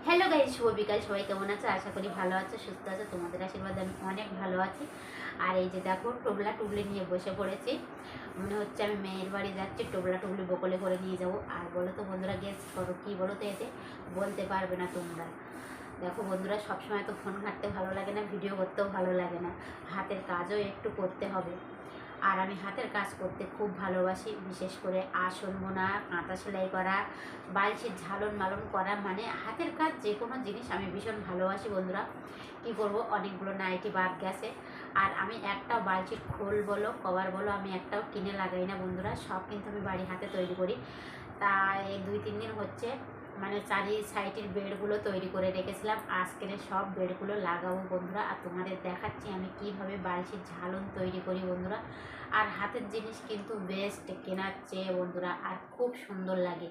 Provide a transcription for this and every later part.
Hello guys, শুভ বিকাল। সবাই কেমন আছে? আশা করি ভালো আছে, সুস্থ আছে। তোমাদের আশীর্বাদে আমি অনেক ভালো আছি। আর এই যে দেখো, টোবলা টুবলি নিয়ে বসে পড়েছি। মনে হচ্ছে আমি মেয়ের বাড়ি যাচ্ছি, টোবলা টুবলি বকলে করে নিয়ে যাব। আর বলো তো বন্ধুরা, গেস করো কী বলো তো? এতে বলতে পারবে না তোমরা। দেখো বন্ধুরা, সবসময় তো ফোন ঘাঁটতে ভালো লাগে না, ভিডিও করতেও ভালো লাগে না, হাতের কাজও একটু করতে হবে। আর আমি হাতের কাজ করতে খুব ভালোবাসি, বিশেষ করে আসন বোনা, কাঁথা সেলাই করা, বালছির ঝালন মালন করা, মানে হাতের কাজ যে কোনো জিনিস আমি ভীষণ ভালোবাসি বন্ধুরা। কী করবো, অনেকগুলো নাইটি বাদ গেছে। আর আমি একটাও বালছির খোল বলো কভার বলো আমি একটাও কিনে লাগাই না বন্ধুরা, সব কিন্তু আমি বাড়ি হাতে তৈরি করি। তা এই 2-3 দিন হচ্ছে মানে চারি সাইডের বেডগুলো তৈরি করে রেখেছিলাম, আজকের সব বেডগুলো লাগাবো বন্ধুরা। আর তোমাদের দেখাচ্ছি আমি কিভাবে বালছির ঝালন তৈরি করি বন্ধুরা। আর হাতের জিনিস কিন্তু বেস্ট কেনার চেয়ে বন্ধুরা, আর খুব সুন্দর লাগে।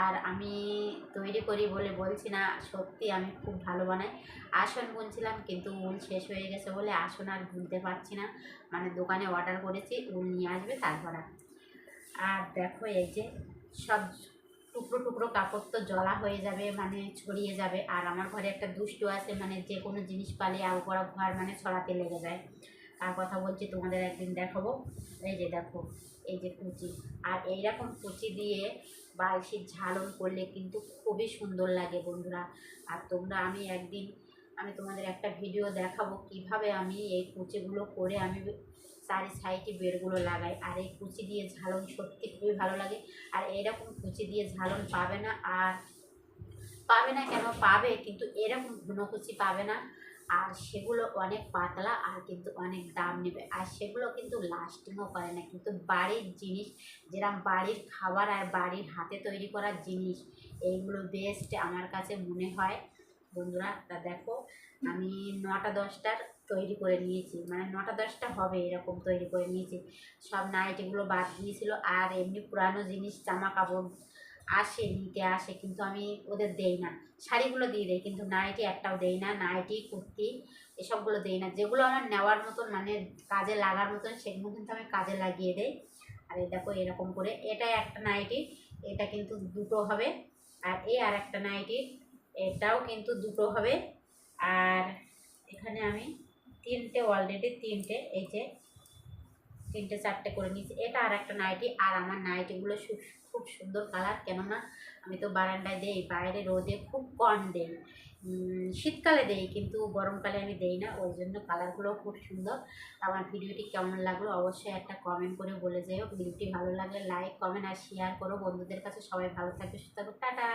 আর আমি তৈরি করি বলে বলছি না, সত্যি আমি খুব ভালো বানাই। আসন বুনছিলাম কিন্তু উল শেষ হয়ে গেছে বলে আসন আর বুনতে পারছি না, মানে দোকানে অর্ডার করেছি, উল নিয়ে আসবে তারপর। আর দেখো এই যে সব টুকরো টুকরো কাপড় তো জলা হয়ে যাবে, মানে ছড়িয়ে যাবে। আর আমার ঘরে একটা দুষ্টু আছে, মানে যে কোনো জিনিস পালে আউ করা ঘর মানে ছড়াতে লেগে যায়। তার কথা বলছি, তোমাদের একদিন দেখাবো। এই যে দেখো, এই যে কুচি, আর এইরকম কুচি দিয়ে বালশির ঝালন করলে কিন্তু খুবই সুন্দর লাগে বন্ধুরা। আর তোমরা আমি তোমাদের একটা ভিডিও দেখাবো কিভাবে আমি এই কুচিগুলো করে আমি চারি সাইডে বেড়গুলো লাগাই। আর এই কুচি দিয়ে ঝালন সত্যি খুবই ভালো লাগে। আর এরকম কুচি দিয়ে ঝালন পাবে না, আর পাবে না কেন, পাবে, কিন্তু এরকম ঘন কুচি পাবে না। আর সেগুলো অনেক পাতলা, আর কিন্তু অনেক দাম নেবে। আর সেগুলো কিন্তু লাস্টিংও করে না। কিন্তু বাড়ির জিনিস, যেরকম বাড়ির খাবার আর বাড়ির হাতে তৈরি করার জিনিস, এইগুলো বেস্ট আমার কাছে মনে হয় বন্ধুরা। তা দেখো, আমি 9টা-10টার তৈরি করে নিয়েছি, মানে 9টা-10টা হবে এরকম তৈরি করে নিয়েছি। সব নাইটিগুলো বাদ দিয়েছিল। আর এমনি পুরানো জিনিস, জামা কাপড় আসে, নিতে আসে, কিন্তু আমি ওদের দেই না। শাড়িগুলো দিয়ে দেয়, কিন্তু নাইটি একটাও দেই না। নাইটি, কুর্তি এসবগুলো দেই না। যেগুলো আমার নেওয়ার মতন, মানে কাজে লাগার মতন, সেগুলো কিন্তু আমি কাজে লাগিয়ে দেই। আর এই দেখো এরকম করে, এটা একটা নাইটি, এটা কিন্তু দুটো হবে। আর এই আর একটা নাইটি, এটাও কিন্তু দুটো হবে। আর এখানে আমি অলরেডি তিনটে, এই যে 3-4টে করে নিয়েছি। এটা আর একটা নাইটি। আর আমার নাইটিগুলো খুব খুব সুন্দর কালার, কেননা আমি তো বারান্দায় দেই, বাইরে রোদে খুব কম দেই। শীতকালে দেই, কিন্তু গরমকালে আমি দেই না, ওই জন্য কালারগুলো খুব সুন্দর। আমার ভিডিওটি কেমন লাগলো অবশ্যই একটা কমেন্ট করে বলে যাও। ভিডিওটি ভালো লাগলে লাইক, কমেন্ট আর শেয়ার করো বন্ধুদের কাছে। সবাই ভালো থাকবে, সুস্থ থাকবে, টাটা।